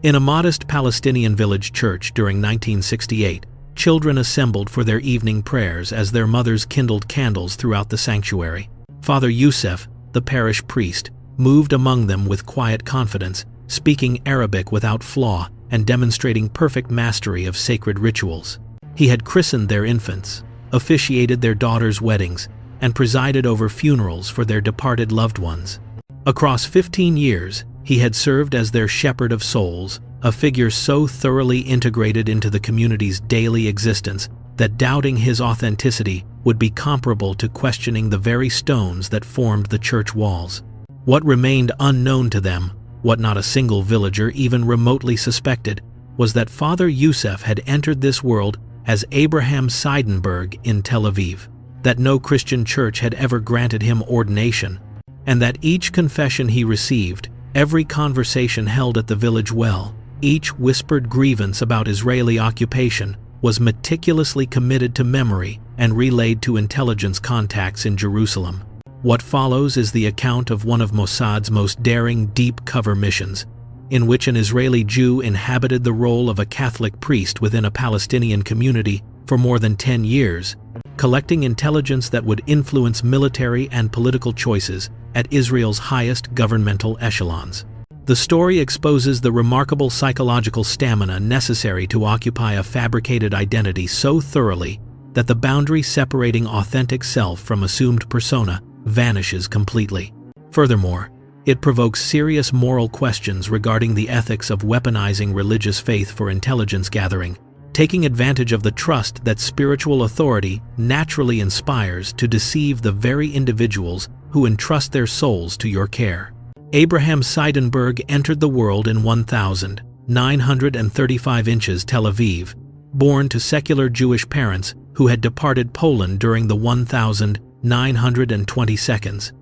In a modest Palestinian village church during 1968, children assembled for their evening prayers as their mothers kindled candles throughout the sanctuary. Father Youssef, the parish priest, moved among them with quiet confidence, speaking Arabic without flaw and demonstrating perfect mastery of sacred rituals. He had christened their infants, officiated their daughters' weddings, and presided over funerals for their departed loved ones. Across 15 years, he had served as their shepherd of souls, a figure so thoroughly integrated into the community's daily existence that doubting his authenticity would be comparable to questioning the very stones that formed the church walls. What remained unknown to them, what not a single villager even remotely suspected, was that Father Youssef had entered this world as Avraham Seidenberg in Tel Aviv, that no Christian church had ever granted him ordination, and that each confession he received, every conversation held at the village well, each whispered grievance about Israeli occupation was meticulously committed to memory and relayed to intelligence contacts in Jerusalem. What follows is the account of one of Mossad's most daring deep-cover missions, in which an Israeli Jew inhabited the role of a Catholic priest within a Palestinian community for more than 10 years, collecting intelligence that would influence military and political choices at Israel's highest governmental echelons. The story exposes the remarkable psychological stamina necessary to occupy a fabricated identity so thoroughly that the boundary separating authentic self from assumed persona vanishes completely. Furthermore, it provokes serious moral questions regarding the ethics of weaponizing religious faith for intelligence gathering, taking advantage of the trust that spiritual authority naturally inspires to deceive the very individuals who entrust their souls to your care. Avraham Seidenberg entered the world in 1935 Tel Aviv, born to secular Jewish parents who had departed Poland during the 1922.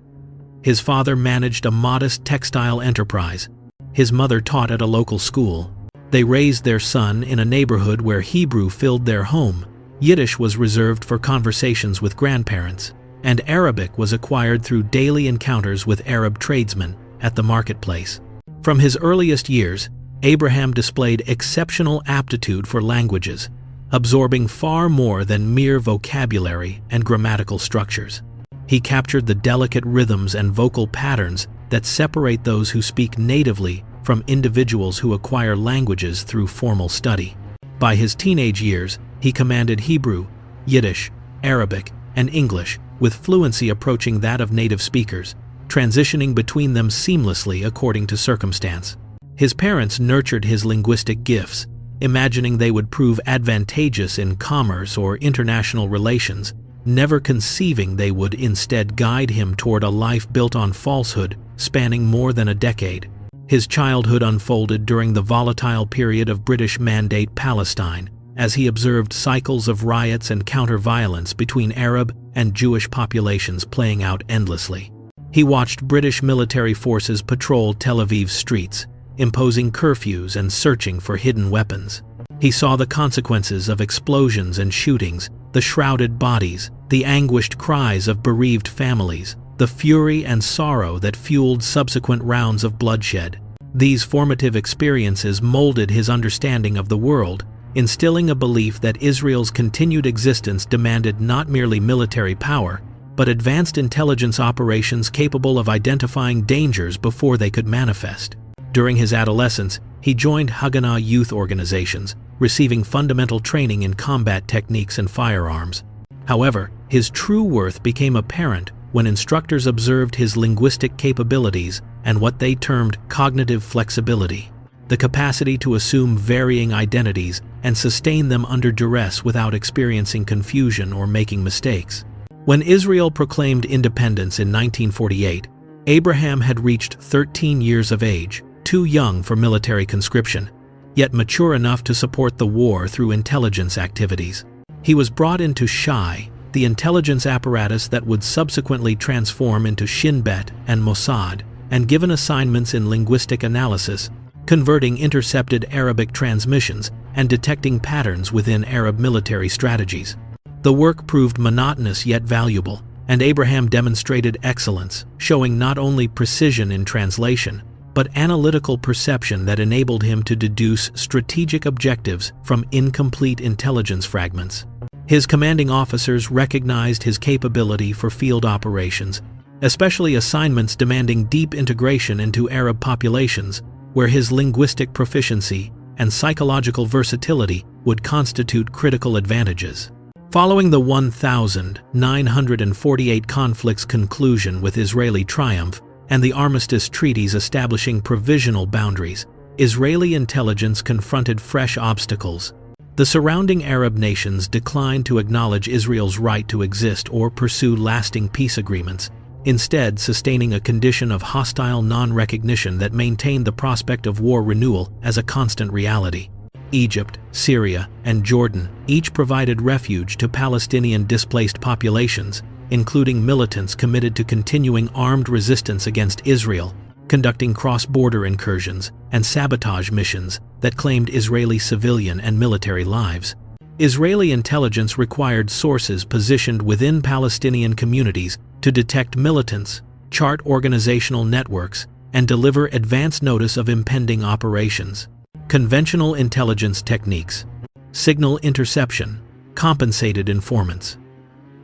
His father managed a modest textile enterprise. His mother taught at a local school. They raised their son in a neighborhood where Hebrew filled their home, Yiddish was reserved for conversations with grandparents, and Arabic was acquired through daily encounters with Arab tradesmen at the marketplace. From his earliest years, Avraham displayed exceptional aptitude for languages, absorbing far more than mere vocabulary and grammatical structures. He captured the delicate rhythms and vocal patterns that separate those who speak natively from individuals who acquire languages through formal study. By his teenage years, he commanded Hebrew, Yiddish, Arabic, and English, with fluency approaching that of native speakers, transitioning between them seamlessly according to circumstance. His parents nurtured his linguistic gifts, imagining they would prove advantageous in commerce or international relations, never conceiving they would instead guide him toward a life built on falsehood, spanning more than a decade. His childhood unfolded during the volatile period of British Mandate Palestine, as he observed cycles of riots and counter-violence between Arab and Jewish populations playing out endlessly. He watched British military forces patrol Tel Aviv's streets, imposing curfews and searching for hidden weapons. He saw the consequences of explosions and shootings, the shrouded bodies, the anguished cries of bereaved families, the fury and sorrow that fueled subsequent rounds of bloodshed. These formative experiences molded his understanding of the world, instilling a belief that Israel's continued existence demanded not merely military power, but advanced intelligence operations capable of identifying dangers before they could manifest. During his adolescence, he joined Haganah youth organizations, receiving fundamental training in combat techniques and firearms. However, his true worth became apparent when instructors observed his linguistic capabilities and what they termed cognitive flexibility, the capacity to assume varying identities and sustain them under duress without experiencing confusion or making mistakes. When Israel proclaimed independence in 1948, Avraham had reached 13 years of age, too young for military conscription, yet mature enough to support the war through intelligence activities. He was brought into Shai, the intelligence apparatus that would subsequently transform into Shin Bet and Mossad, and given assignments in linguistic analysis, converting intercepted Arabic transmissions and detecting patterns within Arab military strategies. The work proved monotonous yet valuable, and Avraham demonstrated excellence, showing not only precision in translation, but analytical perception that enabled him to deduce strategic objectives from incomplete intelligence fragments. His commanding officers recognized his capability for field operations, especially assignments demanding deep integration into Arab populations, where his linguistic proficiency and psychological versatility would constitute critical advantages. Following the 1948 conflict's conclusion with Israeli triumph and the armistice treaties establishing provisional boundaries, Israeli intelligence confronted fresh obstacles. The surrounding Arab nations declined to acknowledge Israel's right to exist or pursue lasting peace agreements, instead sustaining a condition of hostile non-recognition that maintained the prospect of war renewal as a constant reality. Egypt, Syria, and Jordan each provided refuge to Palestinian displaced populations, including militants committed to continuing armed resistance against Israel, conducting cross-border incursions and sabotage missions that claimed Israeli civilian and military lives. Israeli intelligence required sources positioned within Palestinian communities to detect militants, chart organizational networks, and deliver advance notice of impending operations. Conventional intelligence techniques, signal interception, compensated informants,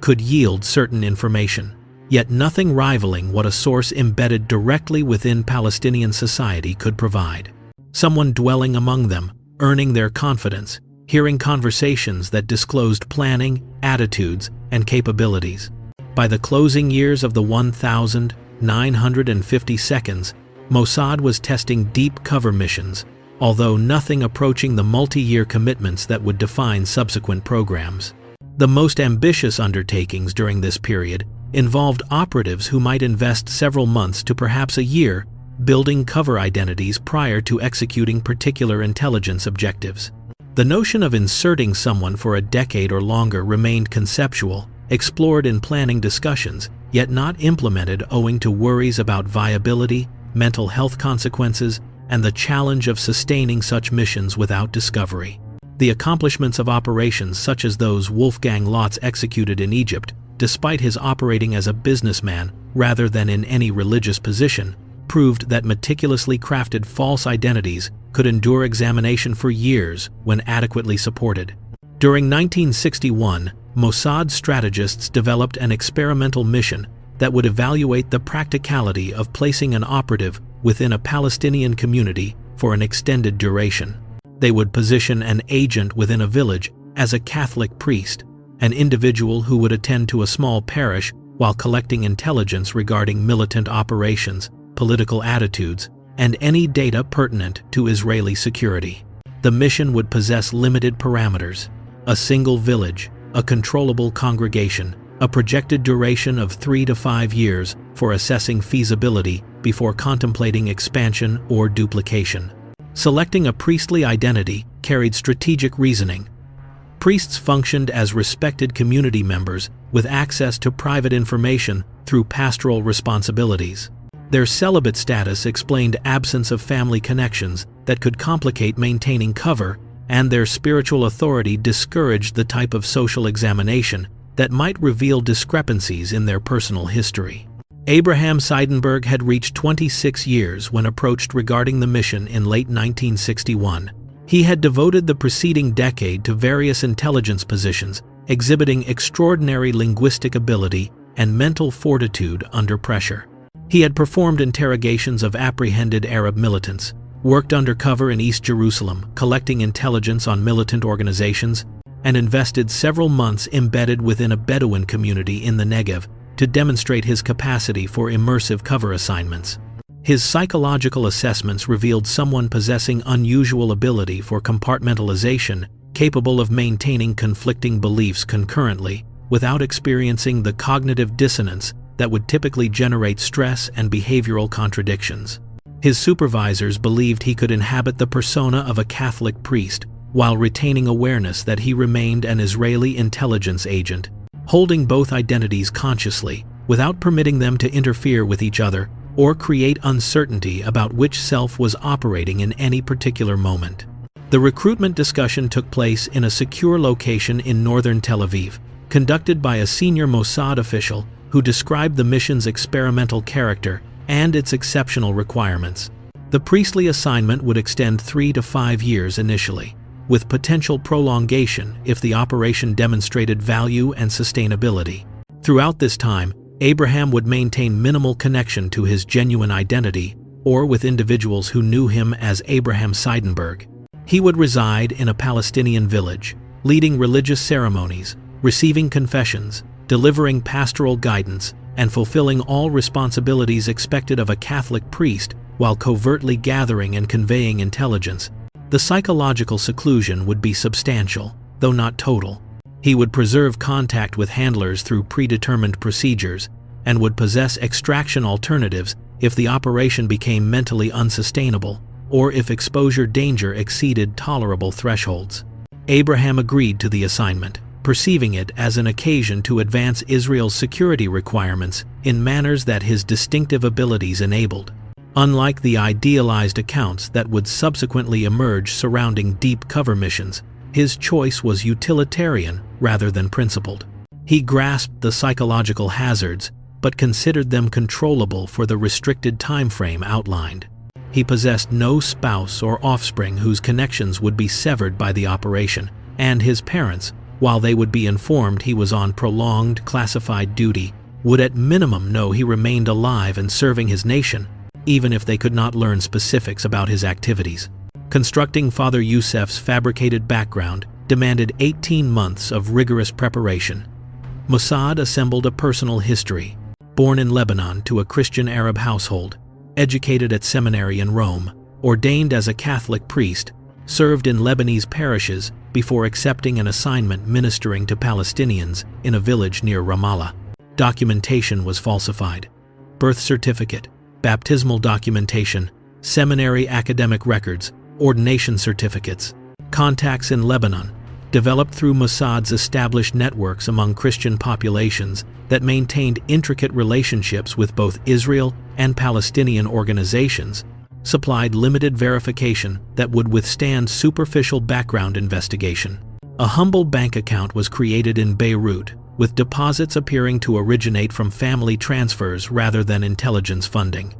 could yield certain information, yet nothing rivaling what a source embedded directly within Palestinian society could provide. Someone dwelling among them, earning their confidence, hearing conversations that disclosed planning, attitudes, and capabilities. By the closing years of the 1952, Mossad was testing deep cover missions, although nothing approaching the multi-year commitments that would define subsequent programs. The most ambitious undertakings during this period involved operatives who might invest several months to perhaps a year building cover identities prior to executing particular intelligence objectives. The notion of inserting someone for a decade or longer remained conceptual, explored in planning discussions, yet not implemented owing to worries about viability, mental health consequences, and the challenge of sustaining such missions without discovery. The accomplishments of operations such as those Wolfgang Lotz executed in Egypt, despite his operating as a businessman rather than in any religious position, proved that meticulously crafted false identities could endure examination for years when adequately supported. During 1961, Mossad strategists developed an experimental mission that would evaluate the practicality of placing an operative within a Palestinian community for an extended duration. They would position an agent within a village as a Catholic priest, an individual who would attend to a small parish while collecting intelligence regarding militant operations, political attitudes, and any data pertinent to Israeli security. The mission would possess limited parameters: a single village, a controllable congregation, a projected duration of 3 to 5 years for assessing feasibility before contemplating expansion or duplication. Selecting a priestly identity carried strategic reasoning. Priests functioned as respected community members with access to private information through pastoral responsibilities. Their celibate status explained absence of family connections that could complicate maintaining cover, and their spiritual authority discouraged the type of social examination that might reveal discrepancies in their personal history. Avraham Seidenberg had reached 26 years when approached regarding the mission in late 1961. He had devoted the preceding decade to various intelligence positions, exhibiting extraordinary linguistic ability and mental fortitude under pressure. He had performed interrogations of apprehended Arab militants, worked undercover in East Jerusalem, collecting intelligence on militant organizations, and invested several months embedded within a Bedouin community in the Negev to demonstrate his capacity for immersive cover assignments. His psychological assessments revealed someone possessing unusual ability for compartmentalization, capable of maintaining conflicting beliefs concurrently, without experiencing the cognitive dissonance that would typically generate stress and behavioral contradictions. His supervisors believed he could inhabit the persona of a Catholic priest, while retaining awareness that he remained an Israeli intelligence agent, holding both identities consciously, without permitting them to interfere with each other or create uncertainty about which self was operating in any particular moment. The recruitment discussion took place in a secure location in northern Tel Aviv, conducted by a senior Mossad official who described the mission's experimental character and its exceptional requirements. The priestly assignment would extend 3 to 5 years initially, with potential prolongation if the operation demonstrated value and sustainability. Throughout this time, Abraham would maintain minimal connection to his genuine identity or with individuals who knew him as Avraham Seidenberg. He would reside in a Palestinian village, leading religious ceremonies, receiving confessions, delivering pastoral guidance, and fulfilling all responsibilities expected of a Catholic priest while covertly gathering and conveying intelligence. The psychological seclusion would be substantial, though not total. He would preserve contact with handlers through predetermined procedures and would possess extraction alternatives if the operation became mentally unsustainable or if exposure danger exceeded tolerable thresholds. Abraham agreed to the assignment, perceiving it as an occasion to advance Israel's security requirements in manners that his distinctive abilities enabled. Unlike the idealized accounts that would subsequently emerge surrounding deep cover missions, his choice was utilitarian rather than principled. He grasped the psychological hazards, but considered them controllable for the restricted time frame outlined. He possessed no spouse or offspring whose connections would be severed by the operation, and his parents, while they would be informed he was on prolonged classified duty, would at minimum know he remained alive and serving his nation, even if they could not learn specifics about his activities. Constructing Father Youssef's fabricated background demanded 18 months of rigorous preparation. Mossad assembled a personal history. Born in Lebanon to a Christian Arab household, educated at seminary in Rome, ordained as a Catholic priest, served in Lebanese parishes before accepting an assignment ministering to Palestinians in a village near Ramallah. Documentation was falsified. Birth certificate, baptismal documentation, seminary academic records, ordination certificates. Contacts in Lebanon, developed through Mossad's established networks among Christian populations that maintained intricate relationships with both Israel and Palestinian organizations, supplied limited verification that would withstand superficial background investigation. A humble bank account was created in Beirut, with deposits appearing to originate from family transfers rather than intelligence funding.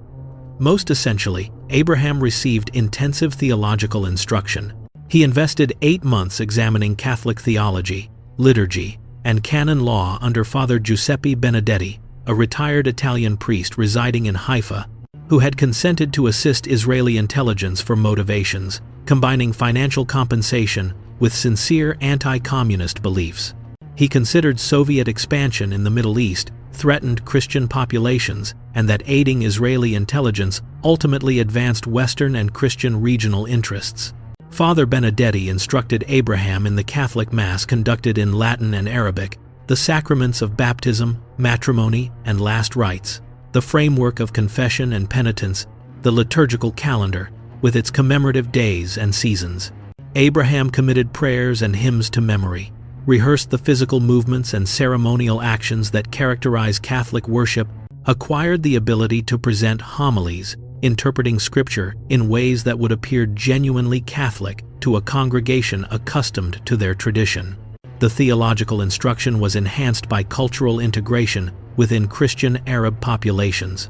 Most essentially, Abraham received intensive theological instruction. He invested 8 months examining Catholic theology, liturgy, and canon law under Father Giuseppe Benedetti, a retired Italian priest residing in Haifa, who had consented to assist Israeli intelligence for motivations, combining financial compensation with sincere anti-communist beliefs. He considered Soviet expansion in the Middle East threatened Christian populations and that aiding Israeli intelligence ultimately advanced Western and Christian regional interests. Father Benedetti instructed Abraham in the Catholic Mass conducted in Latin and Arabic, the sacraments of baptism, matrimony, and last rites, the framework of confession and penitence, the liturgical calendar, with its commemorative days and seasons. Abraham committed prayers and hymns to memory, rehearsed the physical movements and ceremonial actions that characterize Catholic worship, acquired the ability to present homilies, interpreting scripture in ways that would appear genuinely Catholic to a congregation accustomed to their tradition. The theological instruction was enhanced by cultural integration within Christian Arab populations.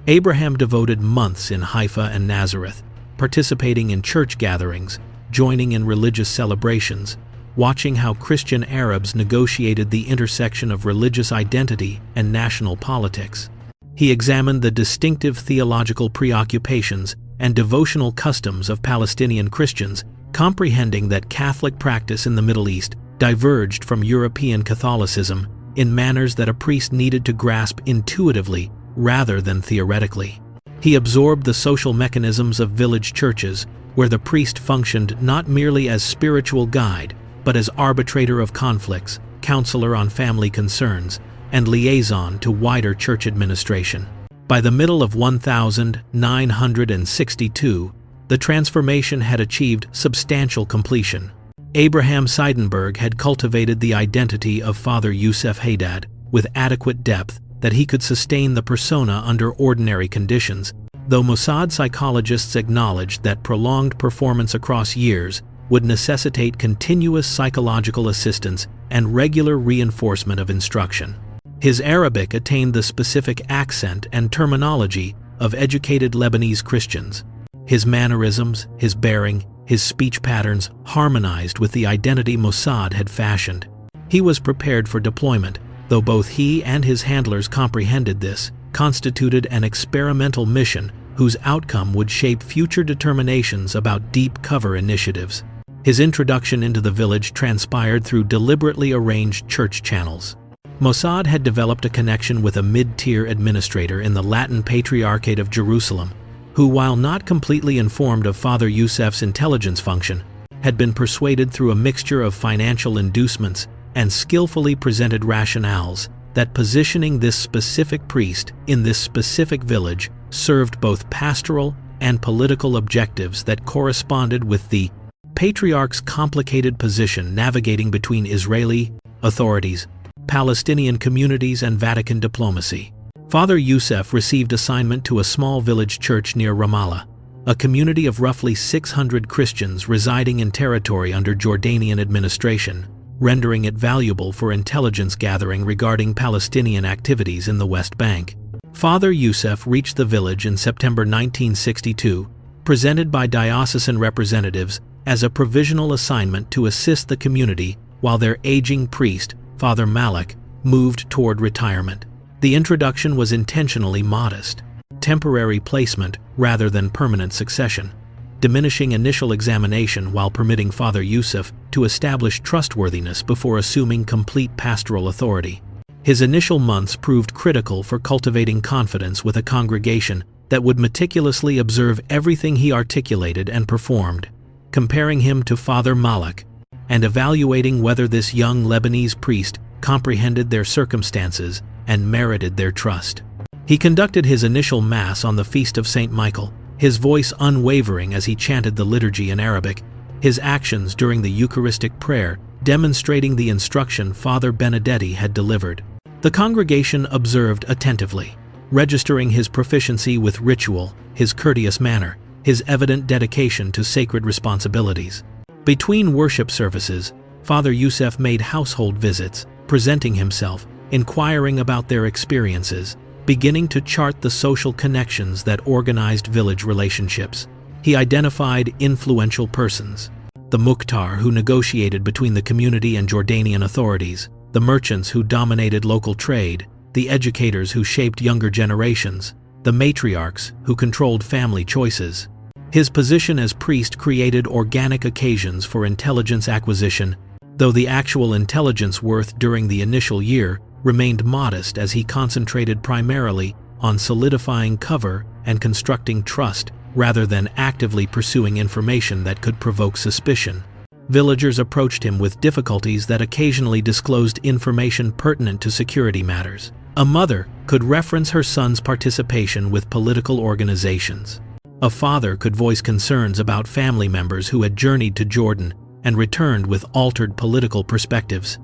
Abraham devoted months in Haifa and Nazareth, participating in church gatherings, joining in religious celebrations, watching how Christian Arabs negotiated the intersection of religious identity and national politics. He examined the distinctive theological preoccupations and devotional customs of Palestinian Christians, comprehending that Catholic practice in the Middle East diverged from European Catholicism in manners that a priest needed to grasp intuitively rather than theoretically. He absorbed the social mechanisms of village churches, where the priest functioned not merely as spiritual guide, but as arbitrator of conflicts, counselor on family concerns, and liaison to wider church administration. By the middle of 1962, the transformation had achieved substantial completion. Avraham Seidenberg had cultivated the identity of Father Youssef Haddad with adequate depth that he could sustain the persona under ordinary conditions, though Mossad psychologists acknowledged that prolonged performance across years would necessitate continuous psychological assistance and regular reinforcement of instruction. His Arabic attained the specific accent and terminology of educated Lebanese Christians. His mannerisms, his bearing, his speech patterns harmonized with the identity Mossad had fashioned. He was prepared for deployment, though both he and his handlers comprehended this constituted an experimental mission whose outcome would shape future determinations about deep cover initiatives. His introduction into the village transpired through deliberately arranged church channels. Mossad had developed a connection with a mid-tier administrator in the Latin Patriarchate of Jerusalem, who, while not completely informed of Father Youssef's intelligence function, had been persuaded through a mixture of financial inducements and skillfully presented rationales that positioning this specific priest in this specific village served both pastoral and political objectives that corresponded with the Patriarch's complicated position navigating between Israeli authorities, Palestinian communities, and Vatican diplomacy. Father Youssef received assignment to a small village church near Ramallah, a community of roughly 600 Christians residing in territory under Jordanian administration, rendering it valuable for intelligence gathering regarding Palestinian activities in the West Bank. Father Youssef reached the village in September 1962, presented by diocesan representatives as a provisional assignment to assist the community while their aging priest, Father Malik, moved toward retirement. The introduction was intentionally modest, temporary placement rather than permanent succession, diminishing initial examination while permitting Father Youssef to establish trustworthiness before assuming complete pastoral authority. His initial months proved critical for cultivating confidence with a congregation that would meticulously observe everything he articulated and performed, comparing him to Father Malik, and evaluating whether this young Lebanese priest comprehended their circumstances and merited their trust. He conducted his initial Mass on the Feast of St. Michael, his voice unwavering as he chanted the liturgy in Arabic, his actions during the Eucharistic prayer demonstrating the instruction Father Benedetti had delivered. The congregation observed attentively, registering his proficiency with ritual, his courteous manner, his evident dedication to sacred responsibilities. Between worship services, Father Youssef made household visits, presenting himself, inquiring about their experiences, beginning to chart the social connections that organized village relationships. He identified influential persons: the Mukhtar, who negotiated between the community and Jordanian authorities, the merchants who dominated local trade, the educators who shaped younger generations, the matriarchs who controlled family choices. His position as priest created organic occasions for intelligence acquisition, though the actual intelligence worth during the initial year remained modest as he concentrated primarily on solidifying cover and constructing trust rather than actively pursuing information that could provoke suspicion. Villagers approached him with difficulties that occasionally disclosed information pertinent to security matters. A mother could reference her son's participation with political organizations. A father could voice concerns about family members who had journeyed to Jordan and returned with altered political perspectives.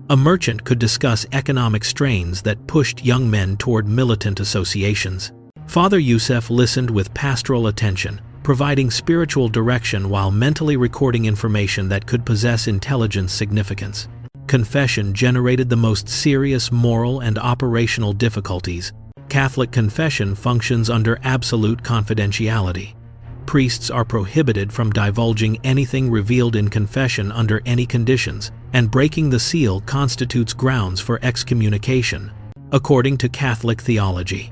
A merchant could discuss economic strains that pushed young men toward militant associations. Father Youssef listened with pastoral attention, providing spiritual direction while mentally recording information that could possess intelligence significance. Confession generated the most serious moral and operational difficulties. Catholic confession functions under absolute confidentiality. Priests are prohibited from divulging anything revealed in confession under any conditions, and breaking the seal constitutes grounds for excommunication, according to Catholic theology.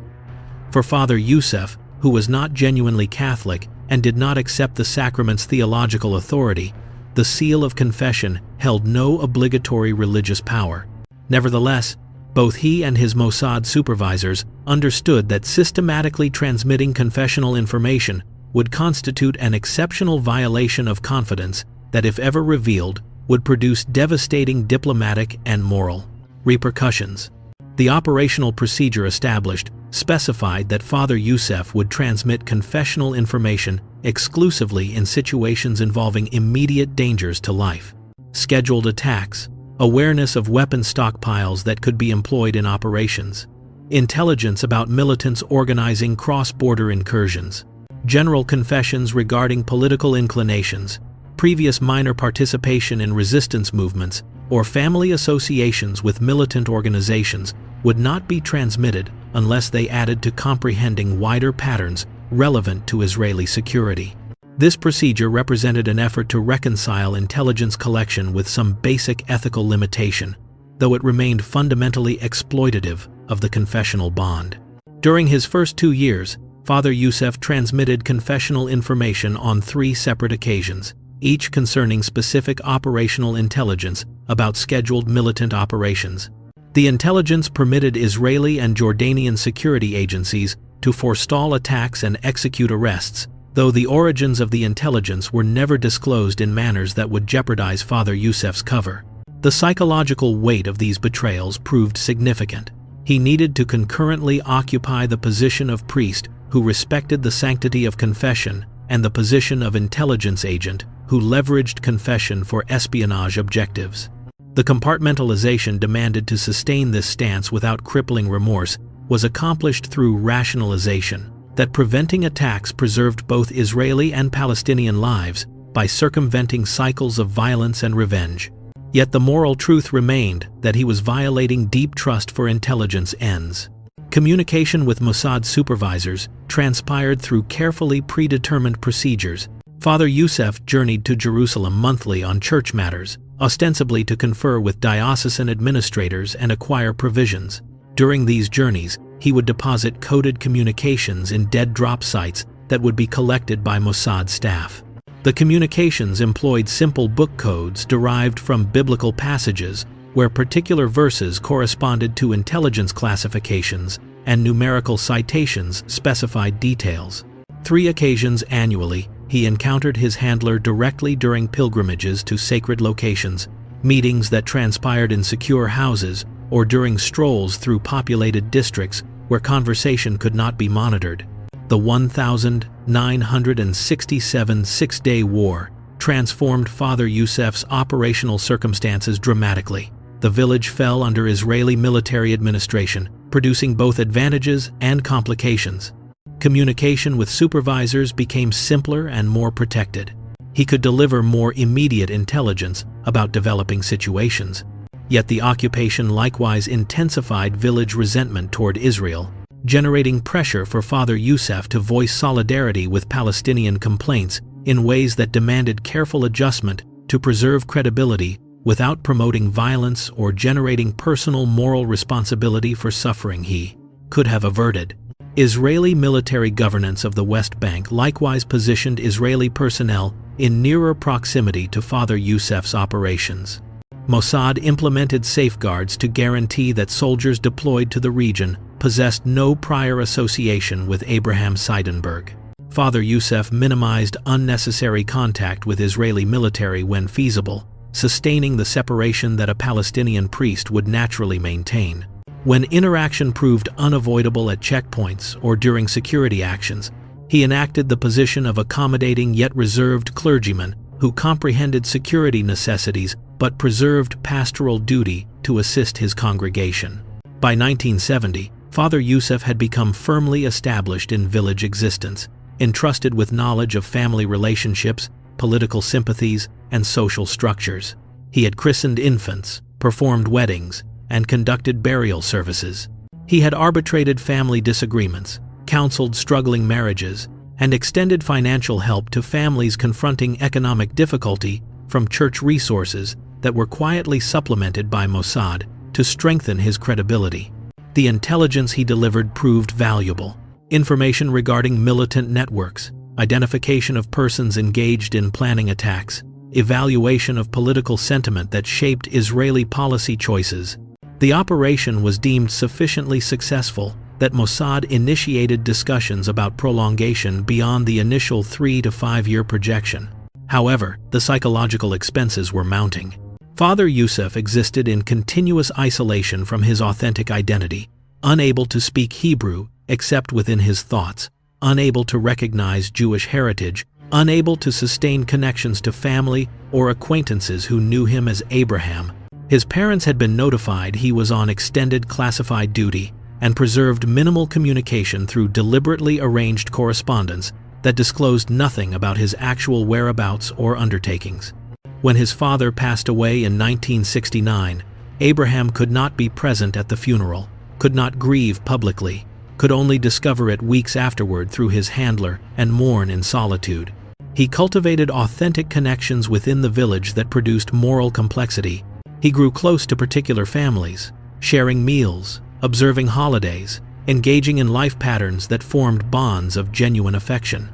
For Father Youssef, who was not genuinely Catholic and did not accept the sacrament's theological authority, the seal of confession held no obligatory religious power. Nevertheless, both he and his Mossad supervisors understood that systematically transmitting confessional information would constitute an exceptional violation of confidence that, if ever revealed, would produce devastating diplomatic and moral repercussions. The operational procedure established specified that Father Youssef would transmit confessional information exclusively in situations involving immediate dangers to life, scheduled attacks, awareness of weapon stockpiles that could be employed in operations, intelligence about militants organizing cross-border incursions, general confessions regarding political inclinations, previous minor participation in resistance movements, or family associations with militant organizations would not be transmitted unless they added to comprehending wider patterns relevant to Israeli security. This procedure represented an effort to reconcile intelligence collection with some basic ethical limitation, though it remained fundamentally exploitative of the confessional bond. During his first 2 years, Father Youssef transmitted confessional information on 3 separate occasions, each concerning specific operational intelligence about scheduled militant operations. The intelligence permitted Israeli and Jordanian security agencies to forestall attacks and execute arrests, though the origins of the intelligence were never disclosed in manners that would jeopardize Father Youssef's cover. The psychological weight of these betrayals proved significant. He needed to concurrently occupy the position of priest who respected the sanctity of confession and the position of intelligence agent who leveraged confession for espionage objectives. The compartmentalization demanded to sustain this stance without crippling remorse was accomplished through rationalization, that preventing attacks preserved both Israeli and Palestinian lives by circumventing cycles of violence and revenge. Yet the moral truth remained that he was violating deep trust for intelligence ends. Communication with Mossad supervisors transpired through carefully predetermined procedures. Father Youssef journeyed to Jerusalem monthly on church matters, ostensibly to confer with diocesan administrators and acquire provisions. During these journeys, he would deposit coded communications in dead drop sites that would be collected by Mossad staff. The communications employed simple book codes derived from biblical passages where particular verses corresponded to intelligence classifications and numerical citations specified details. 3 occasions annually, he encountered his handler directly during pilgrimages to sacred locations, meetings that transpired in secure houses, or during strolls through populated districts where conversation could not be monitored. The 1967 Six-Day War transformed Father Youssef's operational circumstances dramatically. The village fell under Israeli military administration, producing both advantages and complications. Communication with supervisors became simpler and more protected. He could deliver more immediate intelligence about developing situations. Yet the occupation likewise intensified village resentment toward Israel, generating pressure for Father Youssef to voice solidarity with Palestinian complaints in ways that demanded careful adjustment to preserve credibility without promoting violence or generating personal moral responsibility for suffering he could have averted. Israeli military governance of the West Bank likewise positioned Israeli personnel in nearer proximity to Father Youssef's operations. Mossad implemented safeguards to guarantee that soldiers deployed to the region possessed no prior association with Avraham Seidenberg. Father Youssef minimized unnecessary contact with Israeli military when feasible, sustaining the separation that a Palestinian priest would naturally maintain. When interaction proved unavoidable at checkpoints or during security actions, he enacted the position of accommodating yet reserved clergyman who comprehended security necessities but preserved pastoral duty to assist his congregation. By 1970, Father Youssef had become firmly established in village existence, entrusted with knowledge of family relationships, political sympathies, and social structures. He had christened infants, performed weddings, and conducted burial services. He had arbitrated family disagreements, counseled struggling marriages, and extended financial help to families confronting economic difficulty from church resources that were quietly supplemented by Mossad to strengthen his credibility. The intelligence he delivered proved valuable. Information regarding militant networks, identification of persons engaged in planning attacks, evaluation of political sentiment that shaped Israeli policy choices. The operation was deemed sufficiently successful that Mossad initiated discussions about prolongation beyond the initial 3 to 5 year projection. However, the psychological expenses were mounting. Father Youssef existed in continuous isolation from his authentic identity, unable to speak Hebrew except within his thoughts, unable to recognize Jewish heritage, unable to sustain connections to family or acquaintances who knew him as Abraham. His parents had been notified he was on extended classified duty and preserved minimal communication through deliberately arranged correspondence that disclosed nothing about his actual whereabouts or undertakings. When his father passed away in 1969, Abraham could not be present at the funeral, could not grieve publicly, could only discover it weeks afterward through his handler and mourn in solitude. He cultivated authentic connections within the village that produced moral complexity. He grew close to particular families, sharing meals, observing holidays, engaging in life patterns that formed bonds of genuine affection.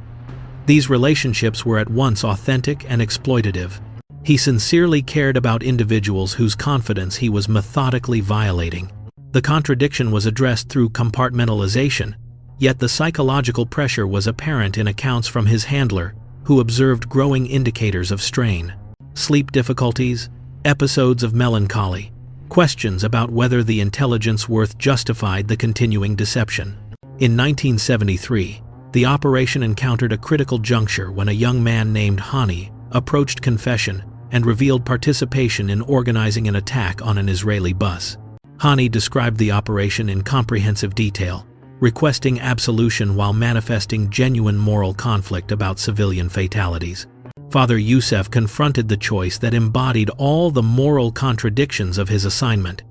These relationships were at once authentic and exploitative. He sincerely cared about individuals whose confidence he was methodically violating. The contradiction was addressed through compartmentalization, yet the psychological pressure was apparent in accounts from his handler, who observed growing indicators of strain: sleep difficulties, episodes of melancholy, questions about whether the intelligence worth justified the continuing deception. In 1973, the operation encountered a critical juncture when a young man named Hani approached confession and revealed participation in organizing an attack on an Israeli bus. Hani described the operation in comprehensive detail, requesting absolution while manifesting genuine moral conflict about civilian fatalities. Father Youssef confronted the choice that embodied all the moral contradictions of his assignment.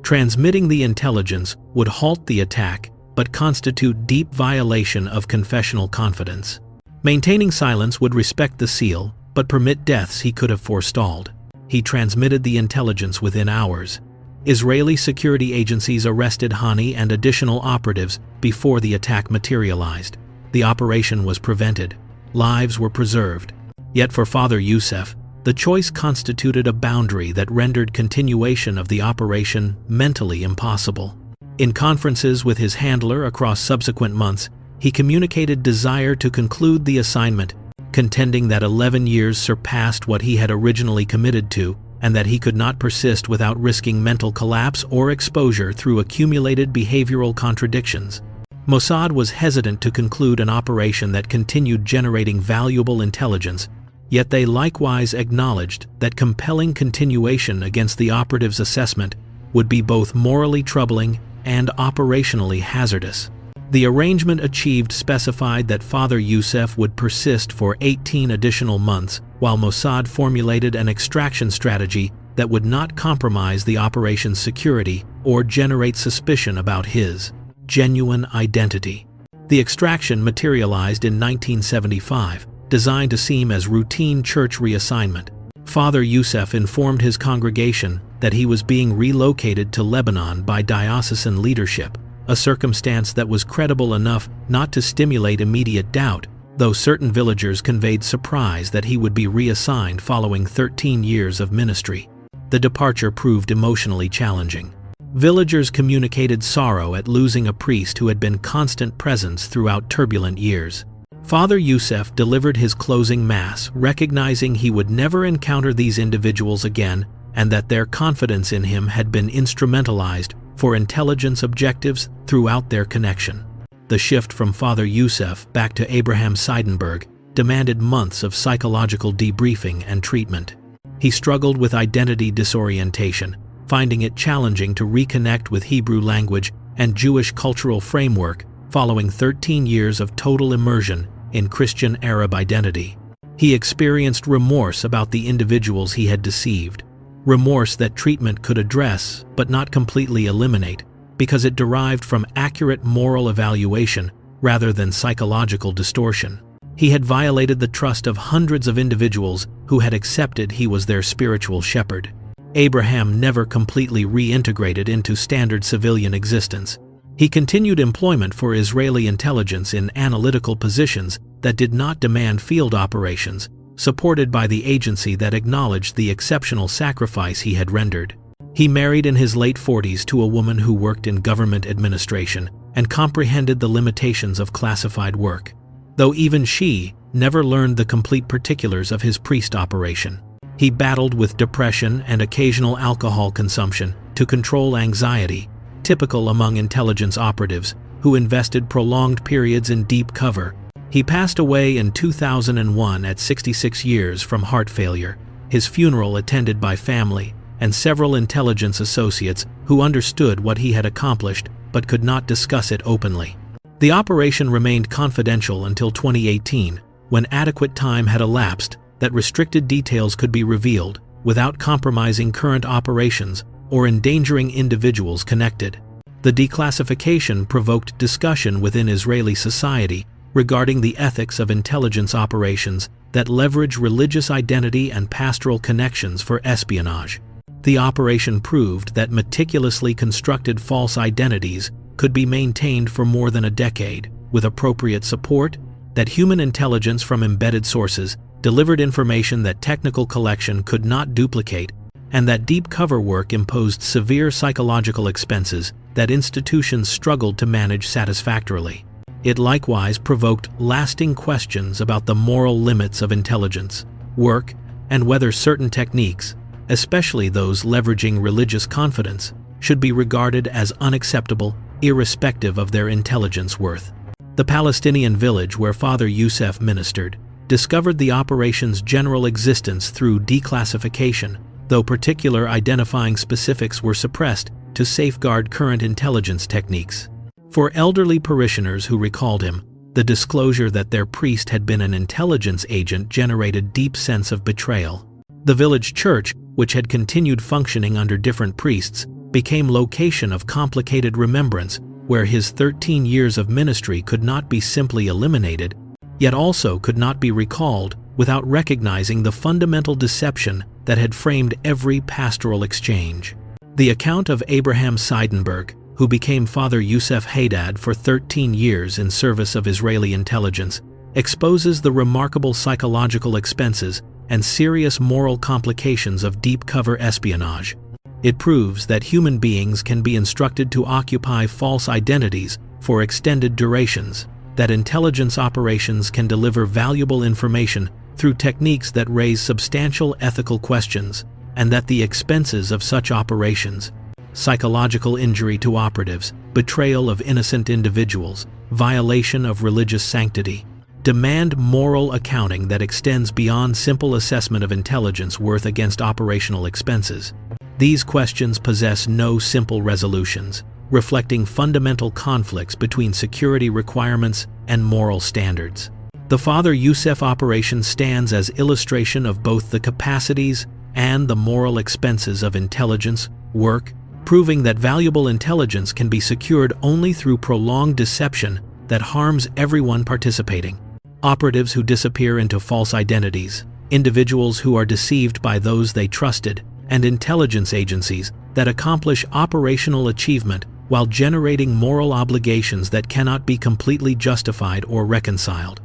Transmitting the intelligence would halt the attack, but constitute deep violation of confessional confidence. Maintaining silence would respect the seal, but permit deaths he could have forestalled. He transmitted the intelligence within hours. Israeli security agencies arrested Hani and additional operatives before the attack materialized. The operation was prevented. Lives were preserved. Yet for Father Youssef, the choice constituted a boundary that rendered continuation of the operation mentally impossible. In conferences with his handler across subsequent months, he communicated desire to conclude the assignment, contending that 11 years surpassed what he had originally committed to, and that he could not persist without risking mental collapse or exposure through accumulated behavioral contradictions. Mossad was hesitant to conclude an operation that continued generating valuable intelligence, yet they likewise acknowledged that compelling continuation against the operative's assessment would be both morally troubling and operationally hazardous. The arrangement achieved specified that Father Youssef would persist for 18 additional months, while Mossad formulated an extraction strategy that would not compromise the operation's security or generate suspicion about his genuine identity. The extraction materialized in 1975, designed to seem as routine church reassignment. Father Youssef informed his congregation that he was being relocated to Lebanon by diocesan leadership, a circumstance that was credible enough not to stimulate immediate doubt, though certain villagers conveyed surprise that he would be reassigned following 13 years of ministry. The departure proved emotionally challenging. Villagers communicated sorrow at losing a priest who had been constant presence throughout turbulent years. Father Youssef delivered his closing mass, recognizing he would never encounter these individuals again and that their confidence in him had been instrumentalized for intelligence objectives throughout their connection. The shift from Father Youssef back to Avraham Seidenberg demanded months of psychological debriefing and treatment. He struggled with identity disorientation, finding it challenging to reconnect with Hebrew language and Jewish cultural framework following 13 years of total immersion in Christian Arab identity. He experienced remorse about the individuals he had deceived, remorse that treatment could address but not completely eliminate, because it derived from accurate moral evaluation rather than psychological distortion. He had violated the trust of hundreds of individuals who had accepted he was their spiritual shepherd. Abraham never completely reintegrated into standard civilian existence. He continued employment for Israeli intelligence in analytical positions that did not demand field operations, supported by the agency that acknowledged the exceptional sacrifice he had rendered. He married in his late 40s to a woman who worked in government administration and comprehended the limitations of classified work, though even she never learned the complete particulars of his priest operation. He battled with depression and occasional alcohol consumption to control anxiety, typical among intelligence operatives who invested prolonged periods in deep cover. He passed away in 2001 at 66 years from heart failure, his funeral attended by family and several intelligence associates who understood what he had accomplished but could not discuss it openly. The operation remained confidential until 2018, when adequate time had elapsed that restricted details could be revealed without compromising current operations or endangering individuals connected. The declassification provoked discussion within Israeli society regarding the ethics of intelligence operations that leverage religious identity and pastoral connections for espionage. The operation proved that meticulously constructed false identities could be maintained for more than a decade, with appropriate support, that human intelligence from embedded sources delivered information that technical collection could not duplicate, and that deep cover work imposed severe psychological expenses that institutions struggled to manage satisfactorily. It likewise provoked lasting questions about the moral limits of intelligence work and whether certain techniques, especially those leveraging religious confidence, should be regarded as unacceptable irrespective of their intelligence worth. The Palestinian village where Father Youssef ministered discovered the operation's general existence through declassification, though particular identifying specifics were suppressed to safeguard current intelligence techniques. For elderly parishioners who recalled him, the disclosure that their priest had been an intelligence agent generated deep sense of betrayal. The village church, which had continued functioning under different priests, became location of complicated remembrance, where his 13 years of ministry could not be simply eliminated, yet also could not be recalled without recognizing the fundamental deception that had framed every pastoral exchange. The account of Avraham Seidenberg, who became Father Youssef Haddad for 13 years in service of Israeli intelligence, exposes the remarkable psychological expenses and serious moral complications of deep cover espionage. It proves that human beings can be instructed to occupy false identities for extended durations, that intelligence operations can deliver valuable information through techniques that raise substantial ethical questions, and that the expenses of such operations, psychological injury to operatives, betrayal of innocent individuals, violation of religious sanctity, demand moral accounting that extends beyond simple assessment of intelligence worth against operational expenses. These questions possess no simple resolutions, reflecting fundamental conflicts between security requirements and moral standards. The Father Youssef operation stands as illustration of both the capacities and the moral expenses of intelligence work, proving that valuable intelligence can be secured only through prolonged deception that harms everyone participating. Operatives who disappear into false identities, individuals who are deceived by those they trusted, and intelligence agencies that accomplish operational achievement while generating moral obligations that cannot be completely justified or reconciled.